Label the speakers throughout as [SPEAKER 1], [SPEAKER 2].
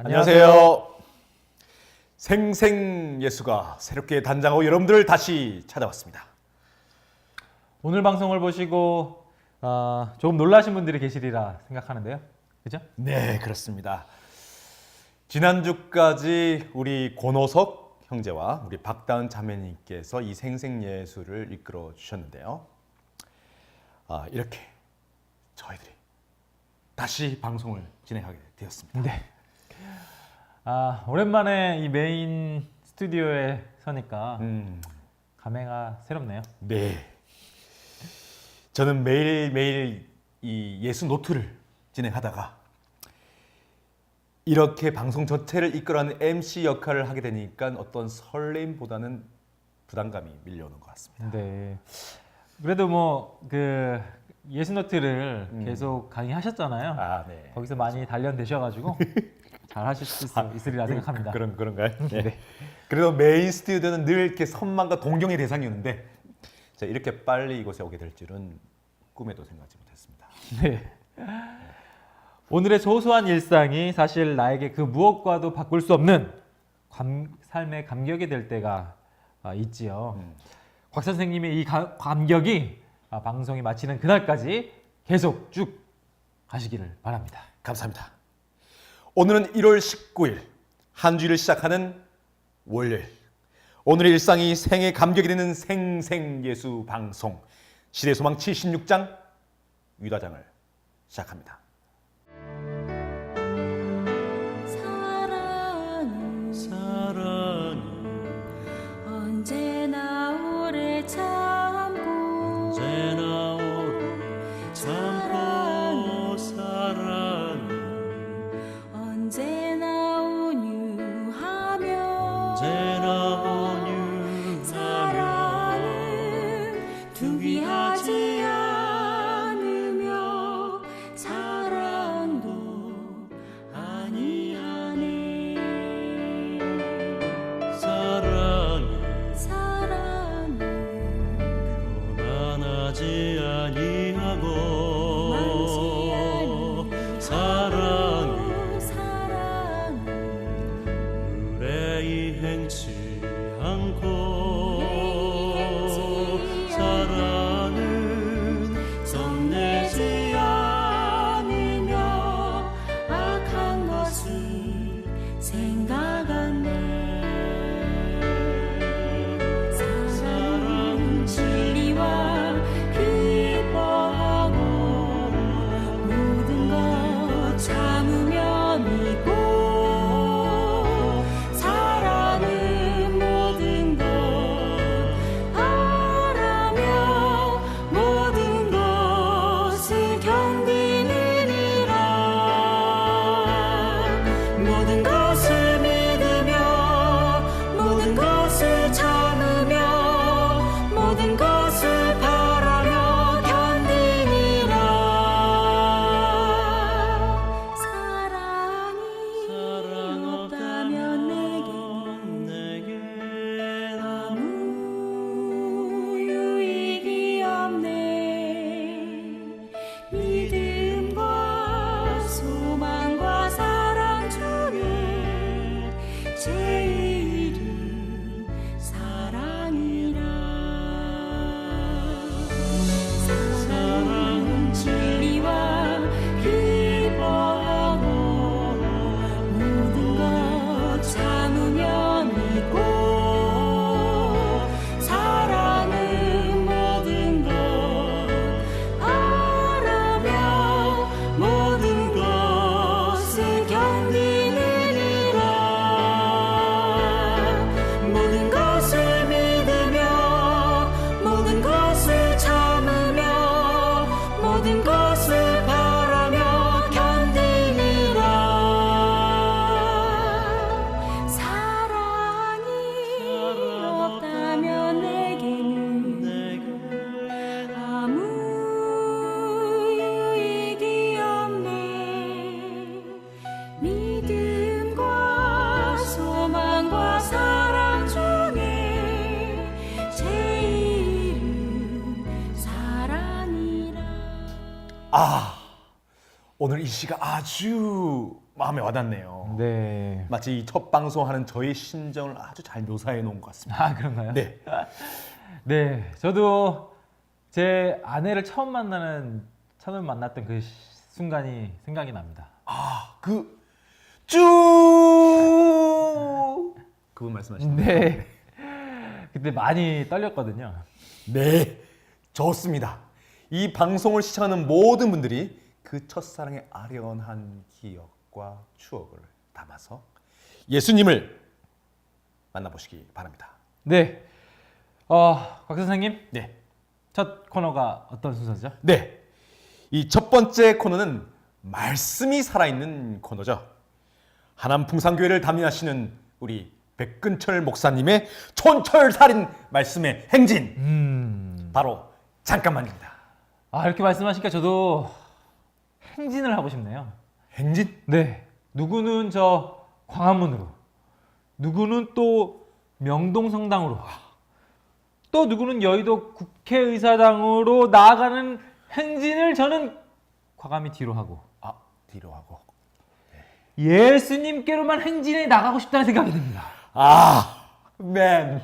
[SPEAKER 1] 안녕하세요. 생생예수가 새롭게 단장하고 여러분들을 다시 찾아왔습니다.
[SPEAKER 2] 오늘 방송을 보시고 조금 놀라신 분들이 계시리라 생각하는데요. 그죠?
[SPEAKER 1] 네, 그렇습니다. 지난주까지 우리 권호석 형제와 우리 박다은 자매님께서 이 생생예수를 이끌어 주셨는데요. 이렇게 저희들이 다시 방송을 진행하게 되었습니다.
[SPEAKER 2] 네. 오랜만에 이 메인 스튜디오에 서니까 감회가 새롭네요.
[SPEAKER 1] 네. 저는 매일매일 이 예수 노트를 진행하다가 이렇게 방송 전체를 이끌어가는 MC 역할을 하게 되니까 어떤 설렘보다는 부담감이 밀려오는 것 같습니다.
[SPEAKER 2] 네. 그래도 뭐 그 예수노트를 계속 강의하셨잖아요.
[SPEAKER 1] 네.
[SPEAKER 2] 거기서 많이 단련되셔가지고 잘 하실 수 있으리라 생각합니다.
[SPEAKER 1] 그런가요?
[SPEAKER 2] 네.
[SPEAKER 1] 그래도 메인 스튜디오는 늘 이렇게 선망과 동경의 대상이었는데 이렇게 빨리 이곳에 오게 될 줄은 꿈에도 생각하지 못했습니다.
[SPEAKER 2] 네. 오늘의 소소한 일상이 사실 나에게 그 무엇과도 바꿀 수 없는 삶의 감격이 될 때가 있지요. 곽 선생님의 이 감격이 방송이 마치는 그날까지 계속 쭉 가시기를 바랍니다.
[SPEAKER 1] 감사합니다. 오늘은 1월 19일 한 주일을 시작하는 월요일. 오늘의 일상이 생의 감격이 되는 생생예수 방송 시대소망 76장 유다장을 시작합니다.
[SPEAKER 3] 사랑은 언제나 오래 참고 사랑은 언제나 온유하며 사랑은 투기하지 않으며 사랑도 아니하네 사랑은
[SPEAKER 4] 교만하지 아니하고
[SPEAKER 3] 사랑은
[SPEAKER 4] 의뢰이 행치 않고 사랑은
[SPEAKER 3] 성내지 않으며 악한 것을 생각하네 사랑은 진리와 기뻐하고 모든 것 참으며 믿고 사랑은 모든 것 바라며 모든 것을 견디느니라 모든 것을 믿으며 모든 것을 참으며 모든 것을 바라며 견디니라 사랑이 없다면 내게 아무 유익이 없네 믿음과 소망과 사랑 중에 제일은 사랑이라 사랑은 진리와 기뻐하고 모든 것 참으며 믿고 사랑은 모든 것 바라며 모든 것을 견디느니라 모든 것을 믿으며 모든 것을 참으며 모든 것을 바라며 견디니라 사랑이 없다면 내게는 아무 유익이 없네 믿음과 소망과 사랑 중에 제일은 사랑이라
[SPEAKER 1] 오늘 이 시가 아주 마음에 와닿네요.
[SPEAKER 2] 네.
[SPEAKER 1] 마치 이 첫 방송하는 저의 심정을 아주 잘 묘사해 놓은 것 같습니다.
[SPEAKER 2] 아, 그런가요?
[SPEAKER 1] 네.
[SPEAKER 2] 네. 저도 제 아내를 처음 만났던 그 순간이 생각이 납니다.
[SPEAKER 1] 그분 말씀하시는
[SPEAKER 2] 네. 그때 많이 떨렸거든요.
[SPEAKER 1] 네, 좋습니다. 이 방송을 시청하는 모든 분들이 그 첫사랑의 아련한 기억과 추억을 담아서 예수님을 만나보시기 바랍니다.
[SPEAKER 2] 네. 곽 선생님,
[SPEAKER 1] 네,
[SPEAKER 2] 첫 코너가 어떤 순서죠?
[SPEAKER 1] 네. 이 첫 번째 코너는 말씀이 살아있는 코너죠. 하남풍산교회를 담임하시는 우리 백근철 목사님의 촌철살인 말씀의 행진. 바로 잠깐만입니다.
[SPEAKER 2] 이렇게 말씀하시니까 저도 행진을 하고 싶네요.
[SPEAKER 1] 행진?
[SPEAKER 2] 네. 누구는 저 광화문으로, 누구는 또 명동성당으로, 또 누구는 여의도 국회의사당으로 나아가는 행진을 저는 과감히 뒤로 하고
[SPEAKER 1] 뒤로 하고.
[SPEAKER 2] 예수님께로만 행진해 나가고 싶다는 생각이 듭니다.
[SPEAKER 1] 맨.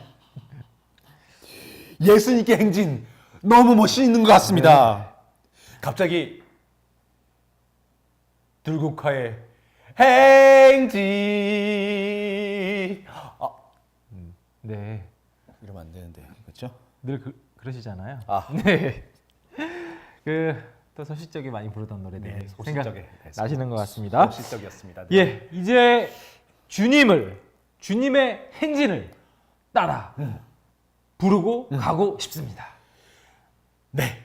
[SPEAKER 1] 예수님께 행진 너무 멋있는 것 같습니다. 갑자기 들국화의 행진.
[SPEAKER 2] 네.
[SPEAKER 1] 이러면 안 되는데, 그렇죠?
[SPEAKER 2] 늘 그러시잖아요.
[SPEAKER 1] 네.
[SPEAKER 2] 또 소시적에 많이 부르던 노래들이
[SPEAKER 1] 네,
[SPEAKER 2] 생각
[SPEAKER 1] 소시적에.
[SPEAKER 2] 나시는 것 같습니다.
[SPEAKER 1] 시적이었습니다.
[SPEAKER 2] 예, 이제 주님의 행진을 따라 부르고 가고 싶습니다.
[SPEAKER 1] 네,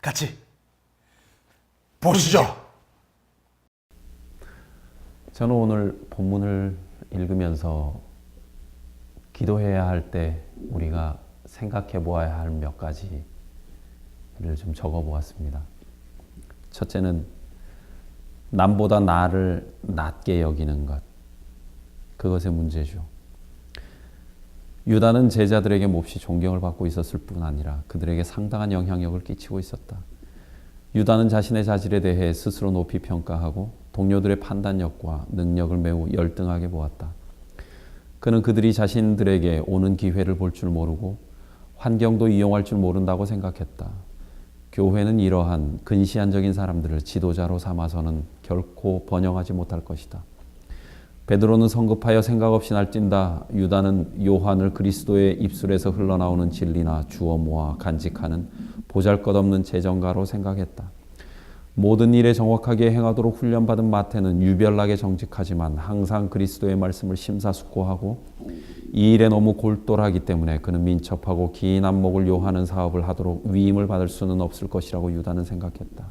[SPEAKER 1] 같이 보시죠.
[SPEAKER 5] 저는 오늘 본문을 읽으면서 기도해야 할 때 우리가 생각해 보아야 할 몇 가지를 좀 적어 보았습니다. 첫째는 남보다 나를 낮게 여기는 것. 그것의 문제죠. 유다는 제자들에게 몹시 존경을 받고 있었을 뿐 아니라 그들에게 상당한 영향력을 끼치고 있었다. 유다는 자신의 자질에 대해 스스로 높이 평가하고 동료들의 판단력과 능력을 매우 열등하게 보았다. 그는 그들이 자신들에게 오는 기회를 볼 줄 모르고 환경도 이용할 줄 모른다고 생각했다. 교회는 이러한 근시안적인 사람들을 지도자로 삼아서는 결코 번영하지 못할 것이다. 베드로는 성급하여 생각 없이 날뛴다. 유다는 요한을 그리스도의 입술에서 흘러나오는 진리나 주어 모아 간직하는 보잘것없는 재정가로 생각했다. 모든 일에 정확하게 행하도록 훈련받은 마태는 유별나게 정직하지만 항상 그리스도의 말씀을 심사숙고하고 이 일에 너무 골똘하기 때문에 그는 민첩하고 긴 안목을 요하는 사업을 하도록 위임을 받을 수는 없을 것이라고 유다는 생각했다.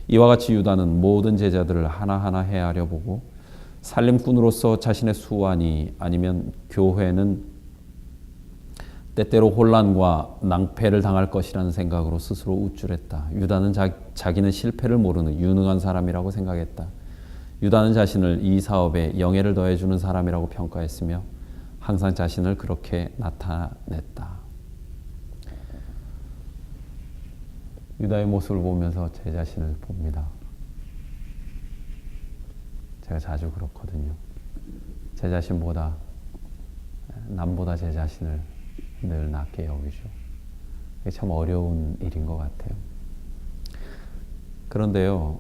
[SPEAKER 5] 이와 같이 유다는 모든 제자들을 하나하나 헤아려 보고 살림꾼으로서 자신의 수완이 아니면 교회는 때때로 혼란과 낭패를 당할 것이라는 생각으로 스스로 우쭐했다. 유다는 자기는 실패를 모르는 유능한 사람이라고 생각했다. 유다는 자신을 이 사업에 영예를 더해주는 사람이라고 평가했으며 항상 자신을 그렇게 나타냈다. 유다의 모습을 보면서 제 자신을 봅니다. 제가 자주 그렇거든요. 제 자신보다 남보다 제 자신을 늘 낮게 여기죠. 이게 참 어려운 일인 것 같아요. 그런데요,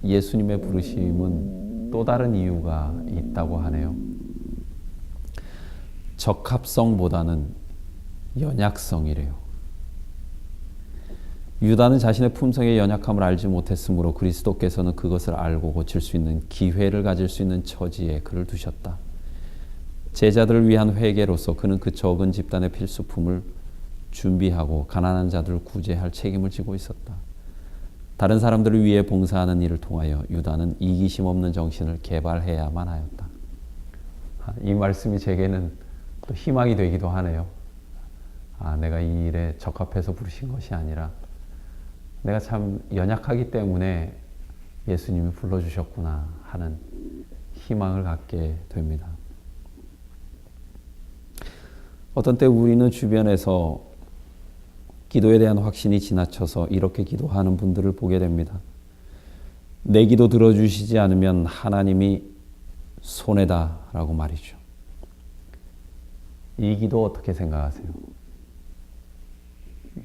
[SPEAKER 5] 예수님의 부르심은 또 다른 이유가 있다고 하네요. 적합성보다는 연약성이래요. 유다는 자신의 품성의 연약함을 알지 못했으므로 그리스도께서는 그것을 알고 고칠 수 있는 기회를 가질 수 있는 처지에 그를 두셨다. 제자들을 위한 회개로서 그는 그 적은 집단의 필수품을 준비하고 가난한 자들을 구제할 책임을 지고 있었다. 다른 사람들을 위해 봉사하는 일을 통하여 유다는 이기심 없는 정신을 개발해야만 하였다. 이 말씀이 제게는 또 희망이 되기도 하네요. 내가 이 일에 적합해서 부르신 것이 아니라 내가 참 연약하기 때문에 예수님이 불러주셨구나 하는 희망을 갖게 됩니다. 어떤 때 우리는 주변에서 기도에 대한 확신이 지나쳐서 이렇게 기도하는 분들을 보게 됩니다. 내 기도 들어주시지 않으면 하나님이 손해다라고 말이죠. 이 기도 어떻게 생각하세요?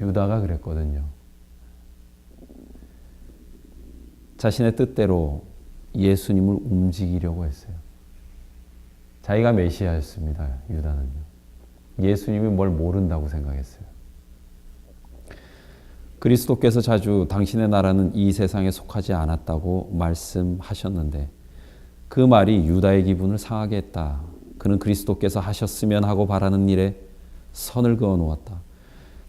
[SPEAKER 5] 유다가 그랬거든요. 자신의 뜻대로 예수님을 움직이려고 했어요. 자기가 메시아였습니다. 유다는요. 예수님이 뭘 모른다고 생각했어요. 그리스도께서 자주 당신의 나라는 이 세상에 속하지 않았다고 말씀하셨는데 그 말이 유다의 기분을 상하게 했다. 그는 그리스도께서 하셨으면 하고 바라는 일에 선을 그어 놓았다.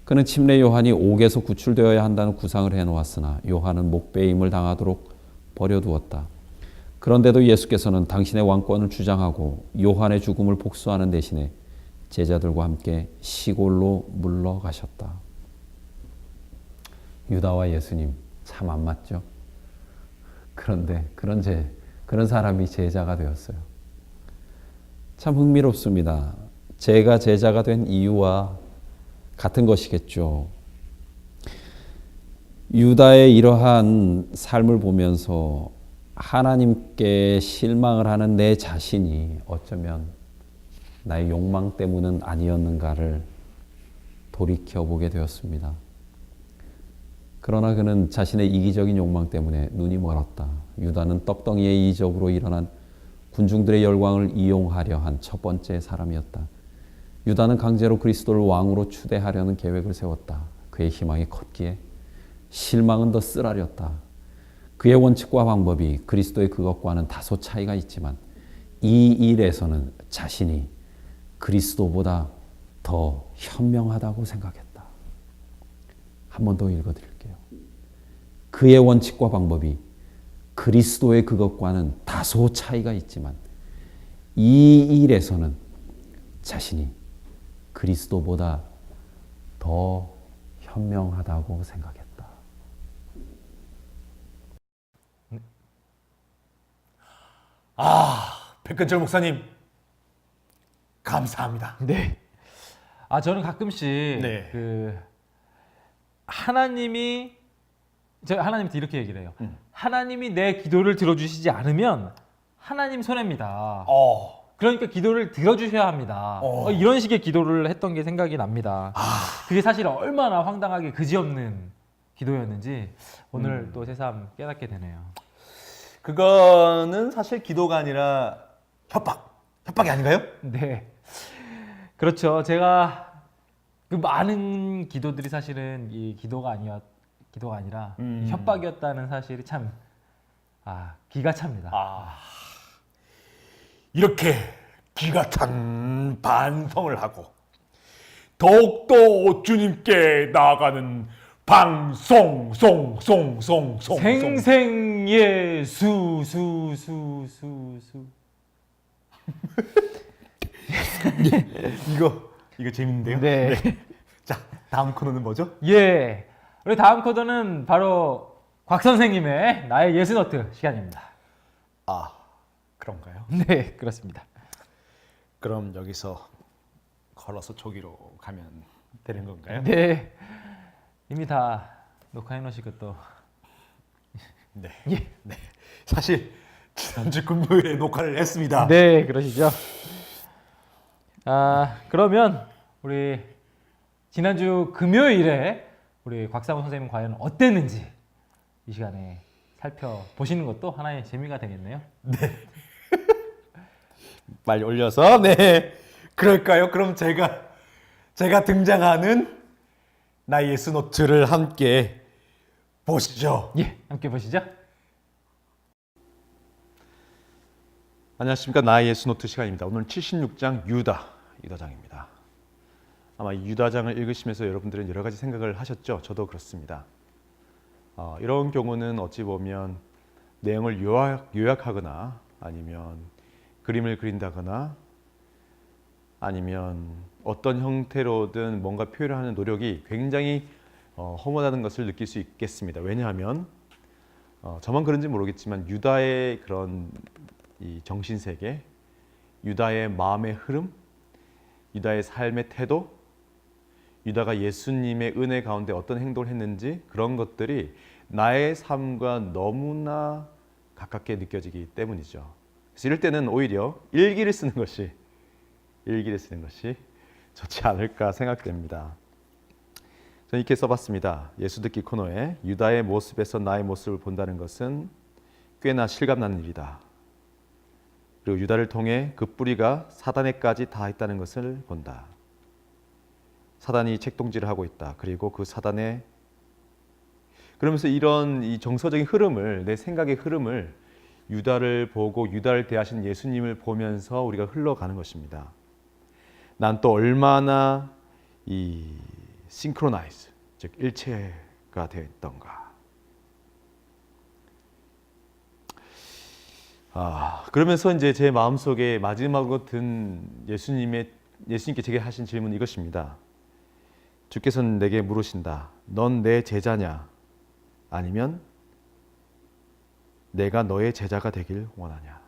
[SPEAKER 5] 그는 침례 요한이 옥에서 구출되어야 한다는 구상을 해놓았으나 요한은 목배임을 당하도록 버려두었다. 그런데도 예수께서는 당신의 왕권을 주장하고 요한의 죽음을 복수하는 대신에 제자들과 함께 시골로 물러가셨다. 유다와 예수님 참 안 맞죠? 그런데 그런 사람이 제자가 되었어요. 참 흥미롭습니다. 제가 제자가 된 이유와 같은 것이겠죠. 유다의 이러한 삶을 보면서 하나님께 실망을 하는 내 자신이 어쩌면 나의 욕망 때문은 아니었는가를 돌이켜보게 되었습니다. 그러나 그는 자신의 이기적인 욕망 때문에 눈이 멀었다. 유다는 떡덩이의 이적으로 일어난 군중들의 열광을 이용하려 한 첫 번째 사람이었다. 유다는 강제로 그리스도를 왕으로 추대하려는 계획을 세웠다. 그의 희망이 컸기에 실망은 더 쓰라렸다. 그의 원칙과 방법이 그리스도의 그것과는 다소 차이가 있지만 이 일에서는 자신이 그리스도보다 더 현명하다고 생각했다. 한 번 더 읽어드릴게요. 그의 원칙과 방법이 그리스도의 그것과는 다소 차이가 있지만 이 일에서는 자신이 그리스도보다 더 현명하다고 생각했다.
[SPEAKER 1] 백근철 목사님 감사합니다.
[SPEAKER 2] 네. 저는 가끔씩
[SPEAKER 1] 네.
[SPEAKER 2] 제가 하나님한테 이렇게 얘기를 해요. 하나님이 내 기도를 들어주시지 않으면 하나님 손해입니다. 그러니까 기도를 들어주셔야 합니다. 이런 식의 기도를 했던 게 생각이 납니다. 그게 사실 얼마나 황당하게 그지없는 기도였는지 오늘 또 새삼 깨닫게 되네요.
[SPEAKER 1] 그거는 사실 기도가 아니라 협박이 아닌가요?
[SPEAKER 2] 네, 그렇죠. 제가 그 많은 기도들이 사실은 이 기도가 아니라 이 협박이었다는 사실이 참 기가 찹니다.
[SPEAKER 1] 이렇게 기가 찬 반성을 하고 더욱더 주님께 나아가는 방송송송송송
[SPEAKER 2] 생생예수
[SPEAKER 1] 이거 재밌는데요?
[SPEAKER 2] 네.
[SPEAKER 1] 자, 다음 코너는 뭐죠?
[SPEAKER 2] 예. 우리 다음 코너는 바로 곽 선생님의 나의 예스노트 시간입니다.
[SPEAKER 1] 그런가요?
[SPEAKER 2] 네, 그렇습니다.
[SPEAKER 1] 그럼 여기서 걸어서 저기로 가면 되는 건가요?
[SPEAKER 2] 네. 이미 다 녹화해 놓으시고 또.
[SPEAKER 1] 네.
[SPEAKER 2] 예.
[SPEAKER 1] 네. 사실 지난주 금요일에 녹화를 했습니다.
[SPEAKER 2] 네, 그러시죠. 그러면 우리 지난주 금요일에 우리 곽상우 선생님 과연 어땠는지 이 시간에 살펴보시는 것도 하나의 재미가 되겠네요.
[SPEAKER 1] 빨리 올려서 그럴까요? 그럼 제가 등장하는 나의 예스노트를 함께 보시죠.
[SPEAKER 2] 예, 함께 보시죠.
[SPEAKER 1] 안녕하십니까. 나의 예스노트 시간입니다. 오늘 76장 유다장입니다. 아마 이 유다장을 읽으시면서 여러분들은 여러 가지 생각을 하셨죠. 저도 그렇습니다. 이런 경우는 어찌 보면 내용을 요약하거나 아니면 그림을 그린다거나 아니면 어떤 형태로든 뭔가 표현을 하는 노력이 굉장히 허무하다는 것을 느낄 수 있겠습니다. 왜냐하면 저만 그런지 모르겠지만 유다의 그런 이 정신세계, 유다의 마음의 흐름, 유다의 삶의 태도, 유다가 예수님의 은혜 가운데 어떤 행동을 했는지 그런 것들이 나의 삶과 너무나 가깝게 느껴지기 때문이죠. 그래서 이럴 때는 오히려 일기를 쓰는 것이 좋지 않을까 생각됩니다. 저는 이렇게 써봤습니다. 예수 듣기 코너에 유다의 모습에서 나의 모습을 본다는 것은 꽤나 실감나는 일이다. 그리고 유다를 통해 그 뿌리가 사단에까지 닿아있다는 것을 본다. 사단이 책동질을 하고 있다. 그리고 그 사단의 그러면서 이런 이 정서적인 흐름을 내 생각의 흐름을 유다를 보고 유다를 대하신 예수님을 보면서 우리가 흘러가는 것입니다. 난 또 얼마나 이 싱크로나이즈 즉 일체가 되어 있던가. 그러면서 이제 제 마음속에 마지막으로 든 예수님께 제게 하신 질문은 이것입니다. 주께서는 내게 물으신다. 넌 내 제자냐? 아니면 내가 너의 제자가 되길 원하냐?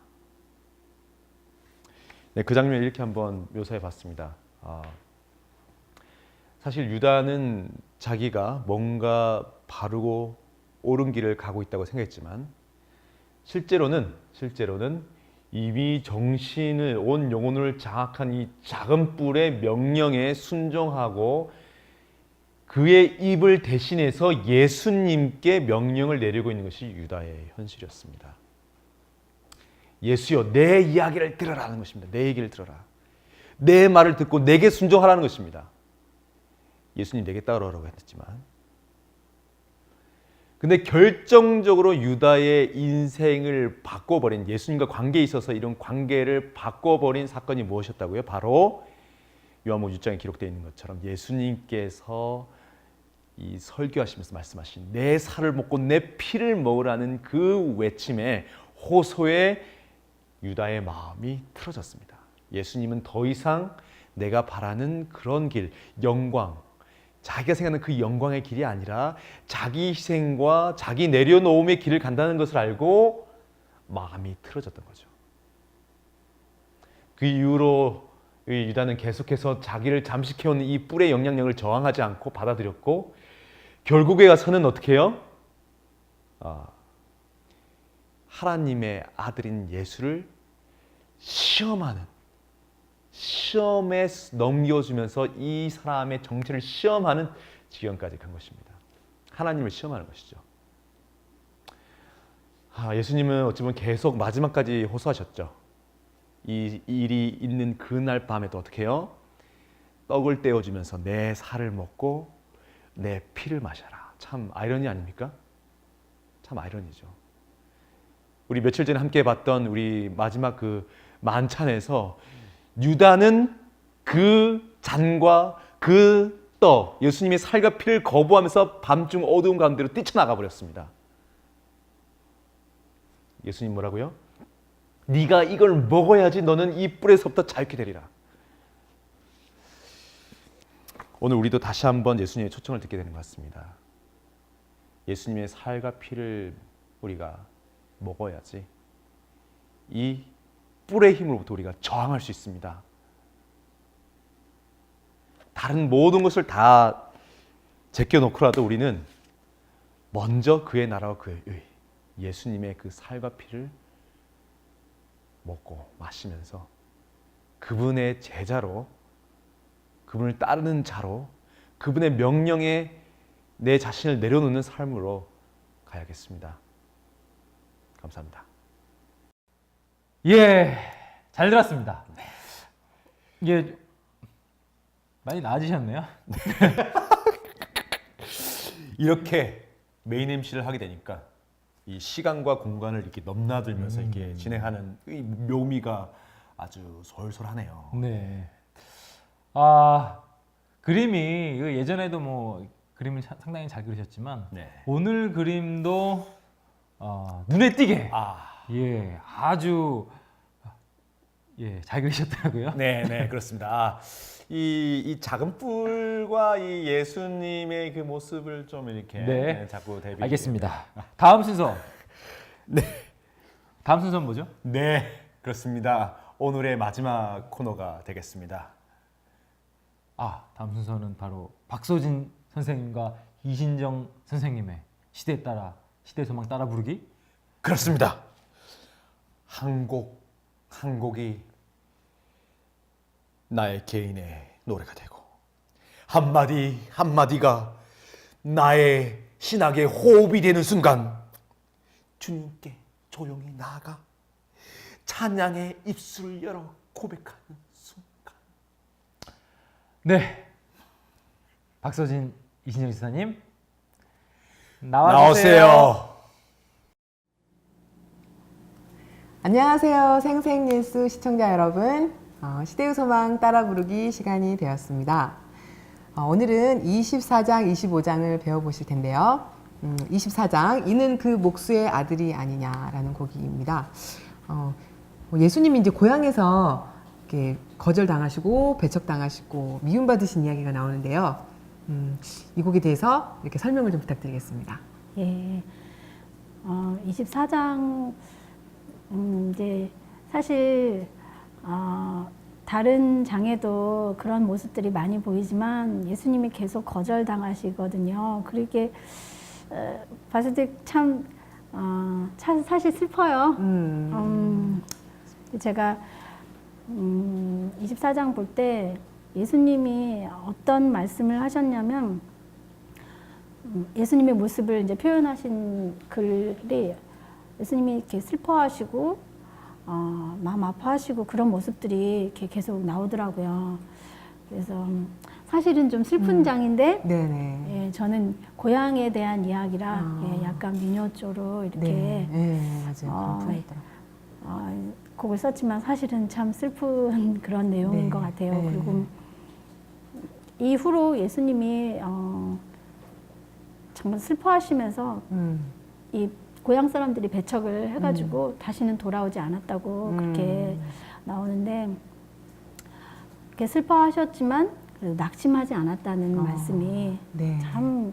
[SPEAKER 1] 네, 그 장면을 이렇게 한번 묘사해 봤습니다. 사실 유다는 자기가 뭔가 바르고 옳은 길을 가고 있다고 생각했지만 실제로는 이미 정신을 온 영혼을 장악한 이 작은 뿔의 명령에 순종하고 그의 입을 대신해서 예수님께 명령을 내리고 있는 것이 유다의 현실이었습니다. 예수여, 내 이야기를 들으라는 것입니다. 내 얘기를 들어라. 내 말을 듣고 내게 순종하라는 것입니다. 예수님 내게 따르라고 했지만, 근데 결정적으로 유다의 인생을 바꿔버린, 예수님과 관계에 있어서 이런 관계를 바꿔버린 사건이 무엇이었다고요? 바로 요한복음 6장에 기록되어 있는 것처럼 예수님께서 이 설교하시면서 말씀하신 내 살을 먹고 내 피를 먹으라는 그 외침에 호소에 유다의 마음이 틀어졌습니다. 예수님은 더 이상 내가 바라는 그런 길, 영광, 자기가 생각하는 그 영광의 길이 아니라 자기 희생과 자기 내려놓음의 길을 간다는 것을 알고 마음이 틀어졌던 거죠. 그 이후로 유다는 계속해서 자기를 잠식해온 이 뿔의 영향력을 저항하지 않고 받아들였고 결국에 가서는 어떻게 해요? 하나님의 아들인 예수를 시험에 넘겨주면서 이 사람의 정체를 시험하는 지경까지 간 것입니다. 하나님을 시험하는 것이죠. 예수님은 어찌 보면 계속 마지막까지 호소하셨죠. 이 일이 있는 그날 밤에도 어떻게 해요? 떡을 떼어주면서 내 살을 먹고 내 피를 마셔라. 참 아이러니 아닙니까? 참 아이러니죠. 우리 며칠 전에 함께 봤던 우리 마지막 그 만찬에서 유다는 그 잔과 그 떡, 예수님의 살과 피를 거부하면서 밤중 어두운 가운데로 뛰쳐나가 버렸습니다. 예수님 뭐라고요? 네가 이걸 먹어야지 너는 이 뿔에서부터 자유케 되리라. 오늘 우리도 다시 한번 예수님의 초청을 듣게 되는 것 같습니다. 예수님의 살과 피를 우리가 먹어야지 이 뿔의 힘으로부터 우리가 저항할 수 있습니다. 다른 모든 것을 다 제껴놓고라도 우리는 먼저 그의 나라와 그의 의, 예수님의 그 살과 피를 먹고 마시면서 그분의 제자로, 그분을 따르는 자로, 그분의 명령에 내 자신을 내려놓는 삶으로 가야겠습니다. 감사합니다.
[SPEAKER 2] 예, 잘 들었습니다. 이게 많이 나아지셨네요.
[SPEAKER 1] 이렇게 메인 MC를 하게 되니까 이 시간과 공간을 이렇게 넘나들면서 이렇게 진행하는 이 묘미가 아주 솔솔하네요.
[SPEAKER 2] 네. 그림이 예전에도 뭐 그림을 상당히 잘 그리셨지만
[SPEAKER 1] 네.
[SPEAKER 2] 오늘 그림도 눈에 띄게 아주 잘 그리셨더라고요.
[SPEAKER 1] 네, 그렇습니다. 이 작은 뿔과 이 예수님의 그 모습을 좀 이렇게 자꾸 대비.
[SPEAKER 2] 알겠습니다. 다음 순서. 네. 다음 순서는 뭐죠?
[SPEAKER 1] 네, 그렇습니다. 오늘의 마지막 코너가 되겠습니다.
[SPEAKER 2] 다음 순서는 바로 박소진 선생님과 이신정 선생님의 시대에 따라 시대 소망 따라 부르기.
[SPEAKER 1] 그렇습니다. 한 곡 한 곡이 나의 개인의 노래가 되고 한마디 한마디가 나의 신학의 호흡이 되는 순간 주님께 조용히 나아가 찬양의 입술을 열어 고백하는 순간.
[SPEAKER 2] 네, 박서진 이신영 지사님 나와주세요.
[SPEAKER 6] 안녕하세요. 생생예수 시청자 여러분. 시대의 소망 따라 부르기 시간이 되었습니다. 오늘은 24장, 25장을 배워보실 텐데요. 24장, 이는 그 목수의 아들이 아니냐라는 곡입니다. 예수님이 이제 고향에서 이렇게 거절당하시고 배척당하시고 미움받으신 이야기가 나오는데요. 이 곡에 대해서 이렇게 설명을 좀 부탁드리겠습니다.
[SPEAKER 7] 예, 24장 이제 사실 다른 장에도 그런 모습들이 많이 보이지만 예수님이 계속 거절당하시거든요. 그렇게 봤을 때 참 사실 슬퍼요. 제가 24장 볼 때 예수님이 어떤 말씀을 하셨냐면 예수님의 모습을 이제 표현하신 글이 예수님이 이렇게 슬퍼하시고 마음 아파하시고 그런 모습들이 이렇게 계속 나오더라고요. 그래서 사실은 좀 슬픈 장인데
[SPEAKER 6] 네네.
[SPEAKER 7] 예, 저는 고향에 대한 이야기라 예, 약간 민요 쪽으로 이렇게
[SPEAKER 6] 네, 맞아요. 그런 표현이 있더라고요.
[SPEAKER 7] 곡을 썼지만 사실은 참 슬픈 그런 내용인
[SPEAKER 6] 네,
[SPEAKER 7] 것 같아요.
[SPEAKER 6] 네.
[SPEAKER 7] 그리고 이후로 예수님이 정말 슬퍼하시면서 이 고향 사람들이 배척을 해가지고 다시는 돌아오지 않았다고 그렇게 나오는데 그렇게 슬퍼하셨지만 그래도 낙심하지 않았다는 말씀이
[SPEAKER 6] 네.
[SPEAKER 7] 참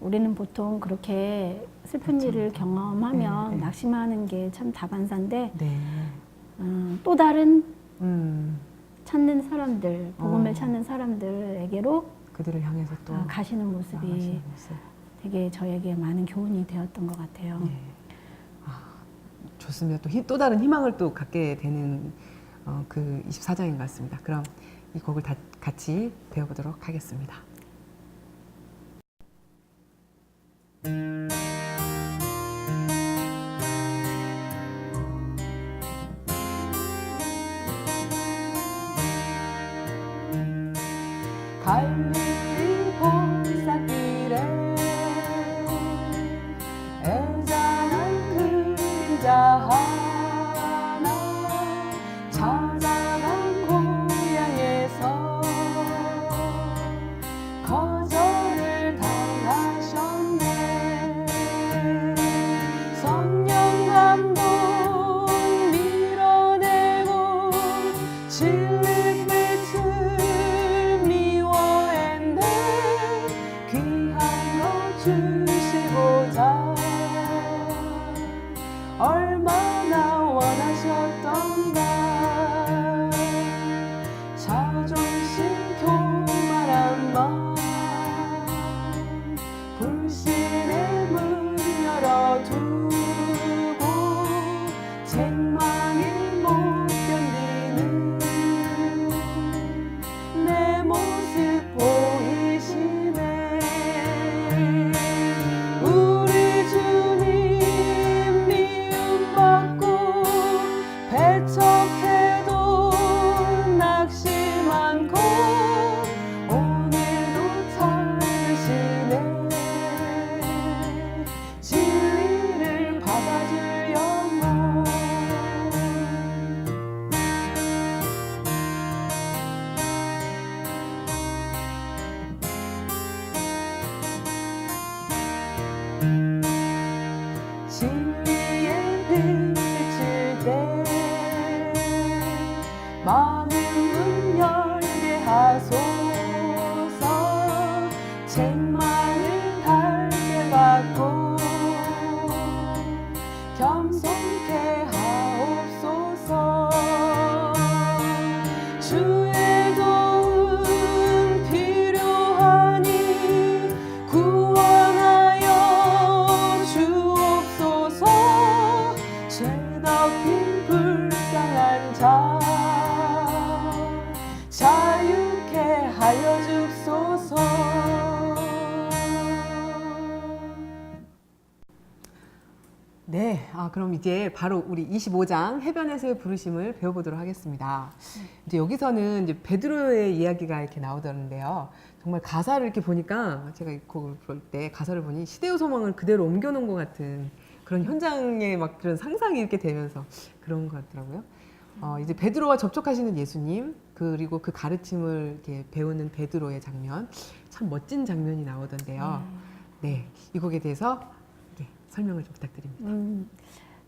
[SPEAKER 7] 우리는 보통 그렇게 슬픈 일을 경험하면
[SPEAKER 6] 네, 네.
[SPEAKER 7] 낙심하는 게 참 다반사인데
[SPEAKER 6] 네.
[SPEAKER 7] 또 다른
[SPEAKER 6] 찾는
[SPEAKER 7] 사람들, 복음을 찾는 사람들에게로
[SPEAKER 6] 그들을 향해서 또
[SPEAKER 7] 가시는 모습이
[SPEAKER 6] 나아가시는 모습.
[SPEAKER 7] 되게 저에게 많은 교훈이 되었던 것 같아요.
[SPEAKER 6] 네. 좋습니다. 또 다른 희망을 또 갖게 되는 그 24장인 것 같습니다. 그럼 이 곡을 다 같이 배워보도록 하겠습니다. 갈릴리 골짜기에 애잔한 그림자 하나 찾아간 고향에서 거절을 당하셨네. 성령 감동 밀어내고 진리 빛을 미워했네. 귀한 것 주시고자 얼마나 원하셨던가. 자존심 교만한 마음 불신의 문 열어두고 책망을 못 견디는 내 모습 보이시네. 우리 주님 미움받고 배척해도 낙심한 곳 오늘도 찾으시네. 진리를 받아줄 영혼. 진리의 빛 비칠 때 마음의 문 열게 하소서. 책망을 달게 받고 겸손케 하옵소서. 주의 도움 필요하니 구원하여 주옵소서. 죄 덮인 그럼 이제 바로 우리 25장 해변에서의 부르심을 배워보도록 하겠습니다. 이제 여기서는 이제 베드로의 이야기가 이렇게 나오던데요. 정말 가사를 이렇게 보니까 제가 이 곡을 부를 때 가사를 보니 시대의 소망을 그대로 옮겨놓은 것 같은 그런 현장의 막 그런 상상이 이렇게 되면서 그런 것 같더라고요. 이제 베드로와 접촉하시는 예수님 그리고 그 가르침을 이렇게 배우는 베드로의 장면 참 멋진 장면이 나오던데요. 네, 이 곡에 대해서 설명을 좀 부탁드립니다.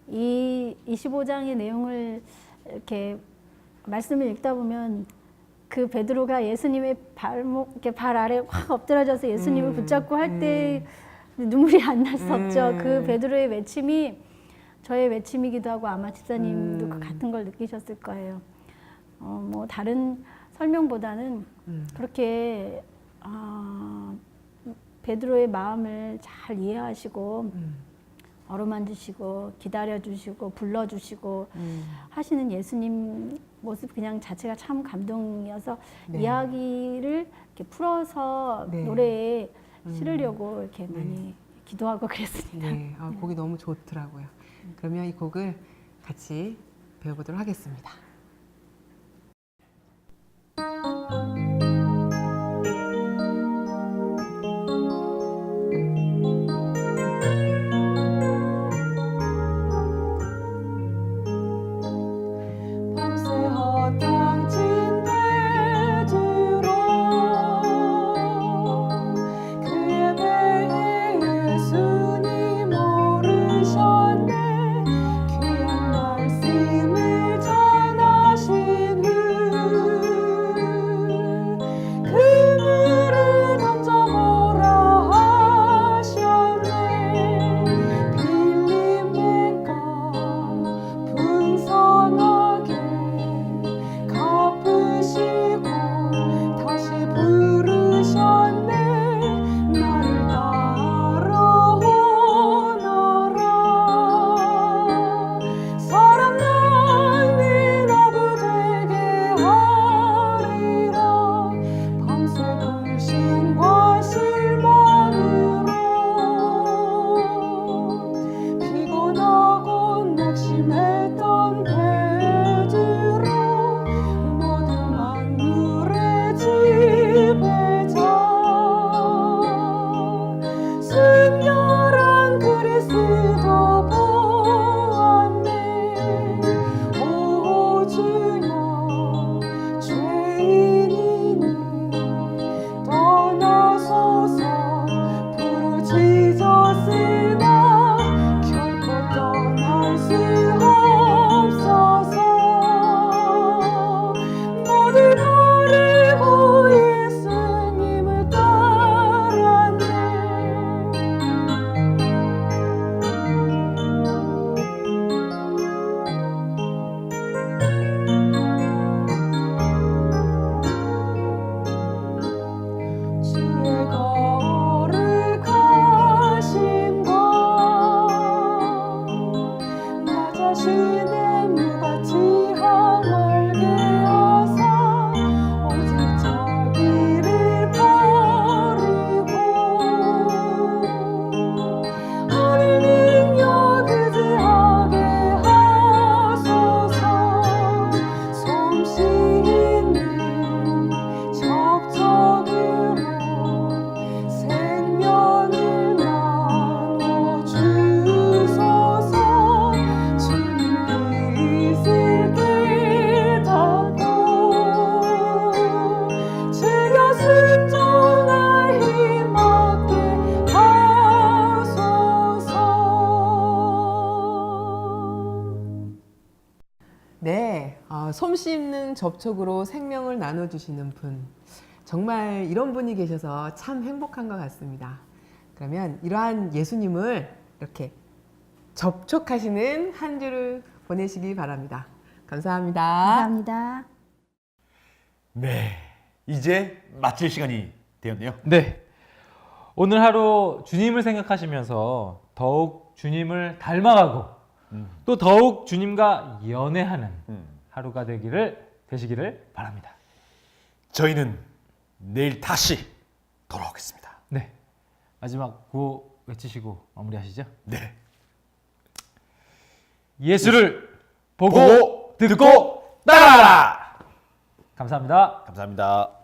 [SPEAKER 7] 이 25장의 내용을 이렇게 말씀을 읽다 보면 그 베드로가 예수님의 이렇게 발 아래 확 엎드려져서 예수님을 붙잡고 할 때 눈물이 안 날 수 없죠. 그 베드로의 외침이 저의 외침이기도 하고 아마 집사님도 그 같은 걸 느끼셨을 거예요. 뭐 다른 설명보다는 그렇게 베드로의 마음을 잘 이해하시고 어루만지시고 기다려주시고 불러주시고 하시는 예수님 모습 그냥 자체가 참 감동이어서
[SPEAKER 6] 네.
[SPEAKER 7] 이야기를 이렇게 풀어서
[SPEAKER 6] 네.
[SPEAKER 7] 노래에 실으려고 이렇게 많이 기도하고 그랬습니다.
[SPEAKER 6] 네, 곡이 너무 좋더라고요. 그러면 이 곡을 같이 배워보도록 하겠습니다. 솜 씹는 접촉으로 생명을 나눠주시는 분. 정말 이런 분이 계셔서 참 행복한 것 같습니다. 그러면 이러한 예수님을 이렇게 접촉하시는 한 주를 보내시기 바랍니다. 감사합니다.
[SPEAKER 7] 감사합니다.
[SPEAKER 1] 네, 이제 마칠 시간이 되었네요.
[SPEAKER 2] 네. 오늘 하루 주님을 생각하시면서 더욱 주님을 닮아가고 또 더욱 주님과 연애하는 하루가 되시기를 바랍니다.
[SPEAKER 1] 저희는 내일 다시 돌아오겠습니다.
[SPEAKER 2] 네. 마지막 구호 외치시고 마무리하시죠.
[SPEAKER 1] 네.
[SPEAKER 2] 예수를 보고 듣고 따라라. 감사합니다.
[SPEAKER 8] 감사합니다.